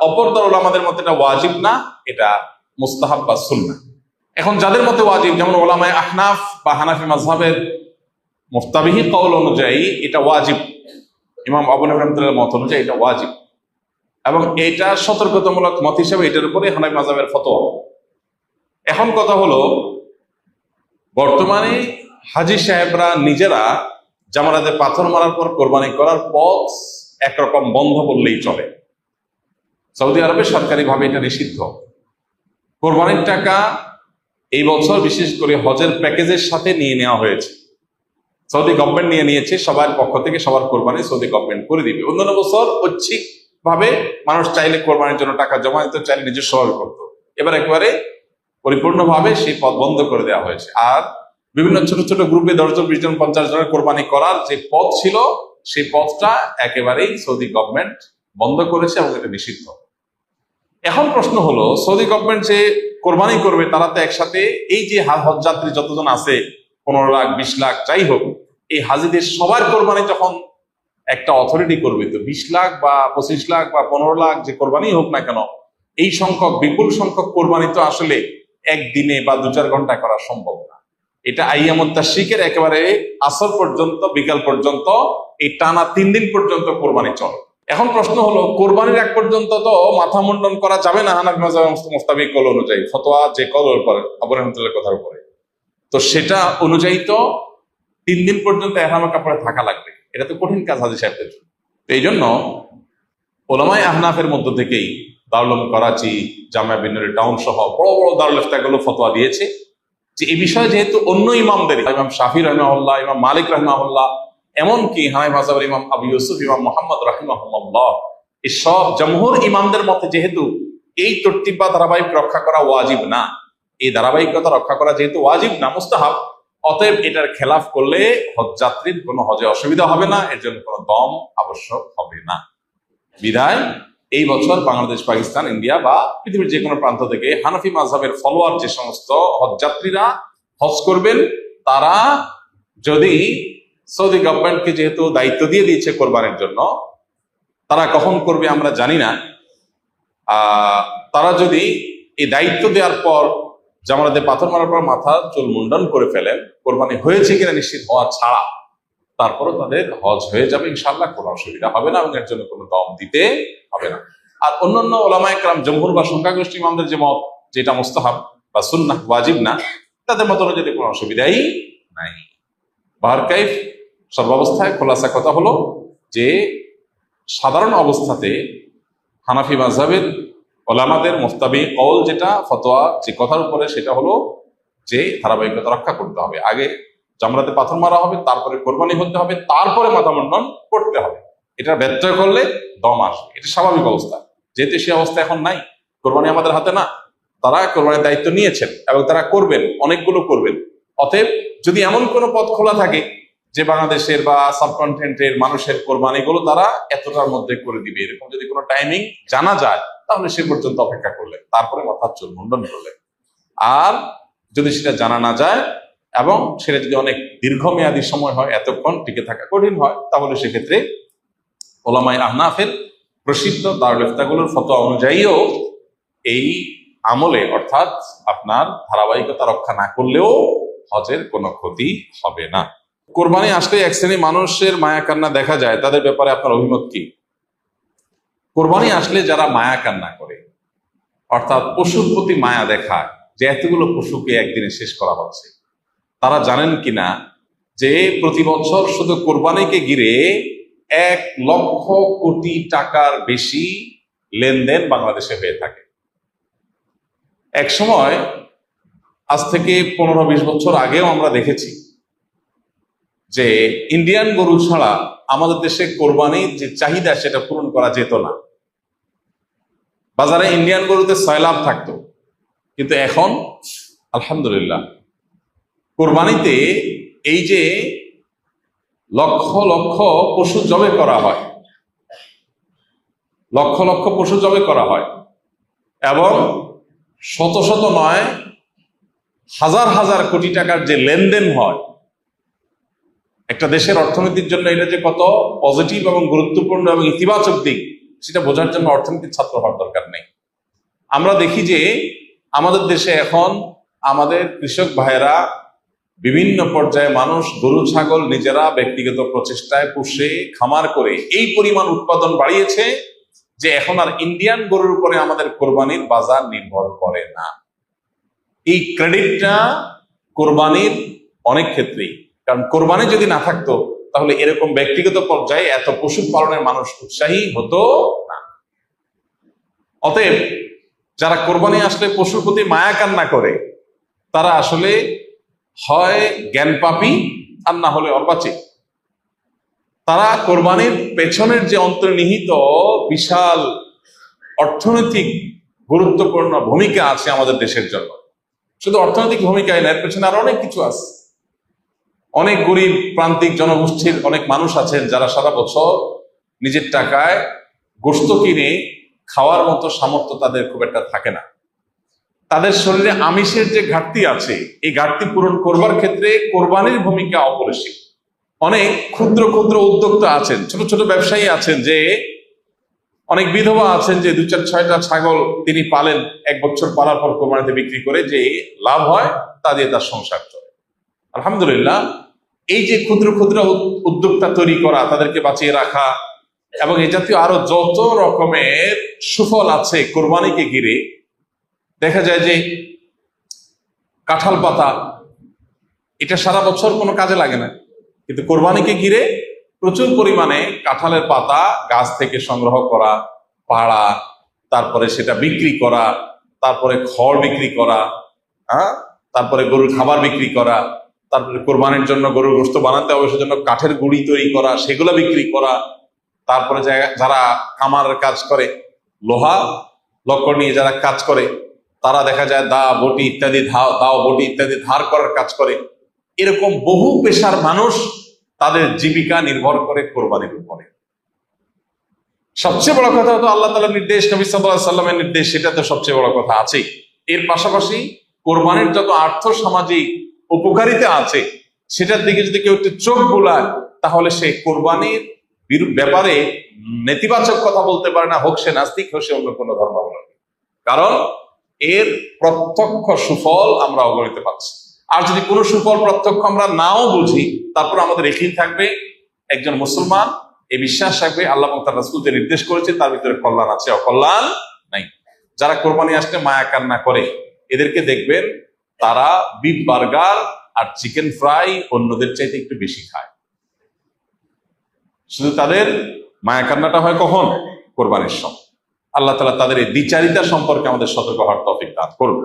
অপর দল ওলামাদের মতে এটা ওয়াজিব না, এটা মুস্তাহাব বা সুন্নাহ। এখন যাদের মতে ওয়াজিব, যেমন ওলামায়ে আহনাফ বা হানাফি মাযহাবের মুফতাবিহি কওল অনুযায়ী এটা ওয়াজিব, ইমাম আবু হানিফা রাহমাতুল্লাহর মত অনুযায়ী এটা ওয়াজিব, এবং এটা সতর্কতামূলক মত হিসেবে এটার উপরে হানাফি মাযহাবের ফতোয়া। এখন কথা হলো, বর্তমানে হাজী সাহেবরা নিজেরা জামারাতে পাথর মারার পর কোরবানি করার পথ একরকম বন্ধ বললেই চলে। সৌদি আরবে সরকারিভাবে এটা নিষিদ্ধ। কোরবানির টাকা এই বছর বিশেষ করে হজের প্যাকেজের সাথে নিয়ে নেওয়া হয়েছে, সৌদি গভর্নমেন্ট নিয়ে নিয়েছে, সবার পক্ষ থেকে সবার কোরবানি সৌদি গভর্নমেন্ট করে দিবে। অন্যান্য বছর ঐচ্ছিক ভাবে মানুষ চাইলে কোরবানির জন্য টাকা জমা দিতে, চাইলে নিজস্ব ভাবে করতো। এবার একেবারে পরিপূর্ণভাবে সেই পথ বন্ধ করে দেওয়া হয়েছে। আর বিভিন্ন ছোট ছোট গ্রুপে 10 জন 20 জন 50 জনের কোরবানি করার যে পথ ছিল, সেই পথটা একেবারেই সৌদি গভর্নমেন্ট বন্ধ করেছে এবং এটা নিষিদ্ধ। এখন প্রশ্ন হলো, সৌদি গভর্নমেন্ট যে কোরবানি করবে তারা তো একসাথে এই যে হজ যাত্রী যতজন আছে 15 লাখ 20 লাখ যাই হোক, এই হাজিদের সবার কোরবানি যখন একটা অথরিটি করবে, তো 20 লাখ বা 25 লাখ বা 15 লাখ যে কোরবানি হোক না কেন, এই সংখ্যক বিপুল সংখ্যক কোরবানি তো আসলে একদিনে বা 2-4 ঘন্টায় করা সম্ভব না। এটা আইয়ামুত তাশরিকের একেবারে আসর পর্যন্ত, বিকাল পর্যন্ত, এই টানা 3 দিন পর্যন্ত কোরবানি চলে। এখন প্রশ্ন হলো, কোরবানির এক পর্যন্ত তো মাথা মুন্ডন করা যাবে না হানাফি মাযহাব মুফতাবি কওল অনুযায়ী, ফতোয়া যে কওলের উপর আবু রাহমাতুল্লাহর কথার উপরে, তো সেটা অনুযায়ী তো 3 দিন পর্যন্ত ইহরামের কাপড়ে থাকা লাগবে। এটা তো কঠিন কাজ হাজী সাহেবদের জন্য। তো এই জন্য ওলামায়ে আহনাফের মধ্য থেকেই দারুল উলুম করাচি, জামিয়া বিন নূর টাউন সহ বড় বড় দারুল ইফতাগুলো ফতোয়া দিয়েছে যে এই বিষয়ে যেহেতু অন্য ইমামদের, ইমাম শাফি রাহিমাহুল্লাহ, ইমাম মালিক রাহিমাহুল্লাহ, এমনকি হানাফি মাযহাবের ইমাম আবু ইউসুফ, ইমাম মুহাম্মদ রাহিমাহুল্লাহ, এই সব জমহুর ইমামদের মতে যেহেতু এই তরতিব বা ধারাবাহিক রক্ষা করা ওয়াজিব না, এই ধারাবাহিকতা রক্ষা করা যেহেতু ওয়াজিব না, মুস্তাহাব, অতএব এটার খেলাফ করলে হজযাত্রীর কোনো হজে অসুবিধা হবে না, এর জন্য কোনো দম আবশ্যক হবে না। বিধায় এই বছর বাংলাদেশ, পাকিস্তান, ইন্ডিয়া বা পৃথিবীর যে কোনো প্রান্ত থেকে হানাফি মাযহাবের ফলোয়ার যে সমস্ত হজযাত্রীরা হজ করবেন, তারা যদি সৌদি গভর্নমেন্টকে যেহেতু দায়িত্ব দিয়ে দিয়েছে কোরবানির জন্য, তারা কখন করবে আমরা জানি না, তারা যদি এই দায়িত্ব দেওয়ার পর জামারাতে পাথর মারার পর মাথা চুল মুন্ডন করে ফেলেন, কোরবানি হয়েছে কিনা নিশ্চিত হওয়া ছাড়া, তারপরও তাদের হজ হয়ে যাবে ইনশাআল্লাহ, কোনো অসুবিধা হবে না এবং এর জন্য কোনো দম দিতে হবে না। আর অন্যান্য ওলামায়ে কেরাম, জমহুর বা সংখ্যাগরিষ্ঠ ইমামদের যে মত যেটা মুস্তাহাব বা সুন্নাহ, ওয়াজিব না, তাদের মত অনুযায়ী কোনো অসুবিধাই নাই। বারকাইফ সর্বাবস্থায় খোলাসা কথা হলো যে সাধারণ অবস্থাতে হানাফি মাযহাবের ওলামাদের মুফতাবি কওল যেটা, ফতোয়া যে কথার উপরে, সেটা হলো যে ধারাবাহিকতা রক্ষা করতে হবে। আগে জামরাতে পাথর মারা হবে, তারপরে কোরবানি হতে হবে, তারপরে মাথা মুন্ডন করতে হবে। এটা ব্যত্যয় করলে দম আসবে, এটা স্বাভাবিক অবস্থা। যেহেতু সে অবস্থা এখন নাই, কোরবানি আমাদের হাতে না, তারা কোরবানির দায়িত্ব নিয়েছেন এবং তারা করবেন, অনেকগুলো করবেন। অতএব যদি এমন কোনো পথ খোলা থাকে যে বাংলাদেশের বা সাবকন্টিনেন্টের মানুষের কোরবানিগুলো তারা এতটার মধ্যে করে দিবে, এরকম যদি কোনো টাইমিং জানা যায়, তাহলে সে পর্যন্ত অপেক্ষা করলে, তারপরে মাথার চুল মুন্ডন করলে। আর যদি সেটা জানা না যায় এবং সেটা যদি অনেক দীর্ঘমেয়াদী সময় হয়, এতক্ষণ টিকে থাকা কঠিন হয়, তাহলে সেক্ষেত্রে ওলামায়ে আহনাফের প্রসিদ্ধ দারুল ইফতাগুলোর ফতোয়া অনুযায়ীও এই আমলে, অর্থাৎ আপনার ধারাবাহিকতা রক্ষা না করলেও হজের কোনো ক্ষতি হবে না। কোরবানি আসলে এক শ্রেণী মানুষের মায়া কান্না দেখা যায়, তাদের ব্যাপারে আপনার অভিমত কি? কোরবানি আসলে যারা মায়া কান্না করে, অর্থাৎ পশুর প্রতি মায়া দেখায় যে এতগুলো পশুকে একদিনে শেষ করা হচ্ছে, তারা জানেন কিনা যে প্রতি বছর শুধু কোরবানিকে ঘিরে 1 লক্ষ কোটি টাকার বেশি লেনদেন বাংলাদেশে হয়ে থাকে। এক সময়, আজ থেকে 15-20 বছর আগেও আমরা দেখেছি যে ইন্ডিয়ান গরু ছাড়া আমাদের দেশে কোরবানির যে চাহিদা সেটা পূরণ করা যেত না। বাজারে ইন্ডিয়ান গরুতে 6 লাভ থাকতো, কিন্তু এখন আলহামদুলিল্লাহ কোরবানিতে এই যে লক্ষ লক্ষ পশু জবে করা হয়, লক্ষ লক্ষ পশু জবে করা হয় এবং শত শত নয় হাজার হাজার কোটি টাকার যে লেনদেন হয়, একটা দেশের অর্থনীতির জন্য এটা যে কত পজিটিভ এবং গুরুত্বপূর্ণ এবং ইতিবাচক দিক, সেটা বোঝার জন্য অর্থনীতির ছাত্র হওয়ার দরকার নেই। আমরা দেখি যে আমাদের দেশে এখন আমাদের কৃষক ভাইয়েরা বিভিন্ন পর্যায়ে মানুষ গরু ছাগল নিজেরা ব্যক্তিগত প্রচেষ্টায় পুষে খামার করে এই পরিমাণ উৎপাদন বাড়িয়েছে যে এখন আর ইন্ডিয়ান গরুর উপরে আমাদের কোরবানির বাজার নির্ভর করে না। এই ক্রেডিটটা কোরবানির অনেক ক্ষেত্রেই, কারণ কোরবানি যদি না থাকতো তাহলে এরকম ব্যক্তিগত পর্যায়ে এত পশু পালনের মানুষ উৎসাহী হতো না। অতএব যারা কোরবানি আসলে পশুর প্রতি মায়া কান্না করে তারা আসলে হয় জ্ঞান পাপী আর না হলে অর্বাচী। তারা কোরবানির পেছনের যে অন্তর্নিহিত বিশাল অর্থনৈতিক গুরুত্বপূর্ণ ভূমিকা আছে আমাদের দেশের জন্য, শুধু অর্থনৈতিক ভূমিকায় না, এর পেছনে আরো অনেক কিছু আছে। অনেক গরিব প্রান্তিক জনগোষ্ঠীর অনেক মানুষ আছেন যারা সারা বছর নিজের টাকায় গোশত কিনে খাওয়ার মতো সামর্থ্য তাদের খুব একটা থাকে না। তাদের শরীরে আমিষের যে ঘাটতি আছে, এই ঘাটতি পূরণ করবার ক্ষেত্রে কোরবানির ভূমিকা অপরিসীম। অনেক ক্ষুদ্র ক্ষুদ্র উদ্যোক্তা আছেন, ছোট ছোট ব্যবসায়ী আছেন, যে অনেক বিধবা আছেন যে 2-4-6টা ছাগল তিনি পালেন, 1 বছর পালার পর কোরবানিতে বিক্রি করে যে লাভ হয় তা দিয়ে তার সংসার চলে। আলহামদুলিল্লাহ, এই যে ক্ষুদ্র ক্ষুদ্র উদ্যোক্তা তৈরি করা, তাদেরকে বাঁচিয়ে রাখা এবং এই জাতীয় আরো যত রকমের সুফল আছে কোরবানিকে ঘিরে, দেখা যায় যে কাঁঠাল পাতা এটা সারা বছর কোনো কাজে লাগে না, কিন্তু কোরবানিকে ঘিরে প্রচুর পরিমাণে কাঁঠালের পাতা গাছ থেকে সংগ্রহ করা, পাড়া, তারপরে সেটা বিক্রি করা, তারপরে খড় বিক্রি করা, তারপরে গরুর খাবার বিক্রি করা, তারপরে কোরবানির জন্য গরুর গোশত বানাতে হবে সেজন্য কাঠের গুঁড়ি তৈরি করা, সেগুলো বিক্রি করা, তারপরে যারা কামারের কাজ করে, লোহা লক্কর নিয়ে যারা কাজ করে, তারা দেখা যায় দাও বটি ইত্যাদি ধার করার কাজ করে। এরকম বহু পেশার মানুষ তাদের জীবিকা নির্ভর করে কোরবানির উপরে। সবচেয়ে বড় কথা হতো আল্লাহ তাআলার নির্দেশ, নবী সাল্লাল্লাহু আলাইহি সাল্লামের নির্দেশ, সেটা তো সবচেয়ে বড় কথা আছেই। এর পাশাপাশি কোরবানির যত আর্থ সামাজিক উপকারিতা আছে সেটার দিকে যদি কেউ একটু চোখ বোলায় তাহলে সে কোরবানির ব্যাপারে নেতিবাচক কথা বলতে পারে না, হোক সে নাস্তিক, হোক সে অন্য কোনো ধর্মাবলম্বী। কারণ এর প্রত্যক্ষ সুফল আমরা অগণিত পাচ্ছি। আর যদি কোনো সুফল প্রত্যক্ষ আমরা নাও বুঝি, তারপর আমাদের এখানে থাকবে একজন মুসলমান এই বিশ্বাস রাখবে আল্লাহ এবং তার রাসূল যে নির্দেশ করেছে তার ভিতরে কল্যাণ আছে, অকল্যাণ নাই। যারা কোরবানি আসলে মায়া কান্না করে এদেরকে দেখবেন তারা বিফ বার্গার আর চিকেন ফ্রাই অন্যদের চাইতে একটু বেশি খায়। শুধু তাদের মায়া কান্নাটা হয় কখন? কোরবানির সময়। আল্লাহ তাআলা তাদের এই দ্বিচারিতা সম্পর্কে আমাদের সতর্ক হওয়ার তৌফিক দান করুন।